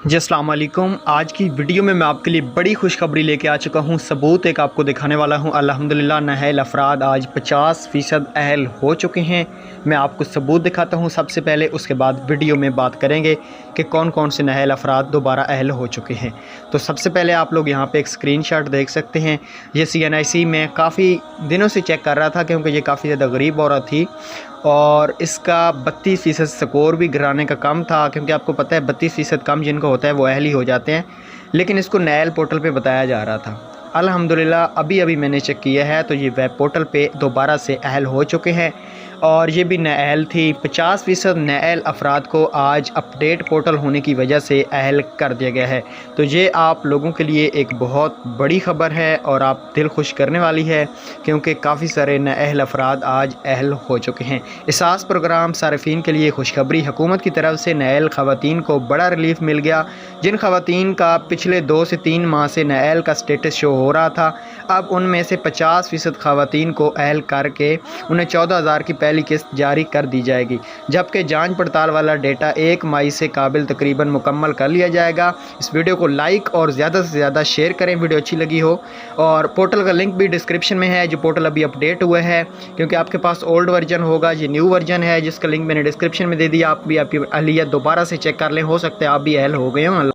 जी अस्सलाम वालेकुम। आज की वीडियो में मैं आपके लिए बड़ी खुशखबरी लेके आ चुका हूँ। सबूत एक आपको दिखाने वाला हूँ। अल्हम्दुलिल्लाह नाअहल अफराद आज 50% अहल हो चुके हैं। मैं आपको सबूत दिखाता हूँ सबसे पहले, उसके बाद वीडियो में बात करेंगे कि कौन कौन से नाअहल अफराद दोबारा अहल हो चुके हैं। तो सबसे पहले आप लोग यहाँ पर एक स्क्रीनशॉट देख सकते हैं। ये CNIC में काफ़ी दिनों से चेक कर रहा था क्योंकि ये काफ़ी ज़्यादा गरीब औरत थी और इसका 32% स्कोर भी गिराने का कम था, क्योंकि आपको पता है 32% कम जिनको होता है वो अहल ही हो जाते हैं। लेकिन इसको नाअहल पोर्टल पे बताया जा रहा था। अल्हम्दुलिल्लाह अभी मैंने चेक किया है तो ये वेब पोर्टल पे दोबारा से अहल हो चुके हैं और ये भी नाअहल थी। 50% नाअहल अफराद को आज अपडेट पोर्टल होने की वजह से अहल कर दिया गया है। तो ये आप लोगों के लिए एक बहुत बड़ी ख़बर है और आप दिल खुश करने वाली है, क्योंकि काफ़ी सारे नाअहल अफराद आज अहल हो चुके हैं। एहसास प्रोग्राम सार्फिन के लिए खुशखबरी, हुकूमत की तरफ से नाअहल ख़वातीन को बड़ा रिलीफ मिल गया। जिन ख़वातीन का पिछले 2 से 3 माह से नाअहल का स्टेटस शो हो रहा था, अब उनमें से 50% ख़वातीन को अहल करके उन्हें 14,000 की पहली किस्त जारी कर दी जाएगी, जबकि जांच पड़ताल वाला डेटा 1 मई से काबिल तकरीबन मुकम्मल कर लिया जाएगा। इस वीडियो को लाइक और ज़्यादा से ज़्यादा शेयर करें वीडियो अच्छी लगी हो, और पोर्टल का लिंक भी डिस्क्रिप्शन में है। जो पोर्टल अभी अपडेट हुआ है, क्योंकि आपके पास ओल्ड वर्जन होगा, ये न्यू वर्जन है जिसका लिंक मैंने डिस्क्रिप्शन में दे दिया। आप भी आपकी अहलियत दोबारा से चेक कर लें, हो सकता है आप भी अहल हो गए हों।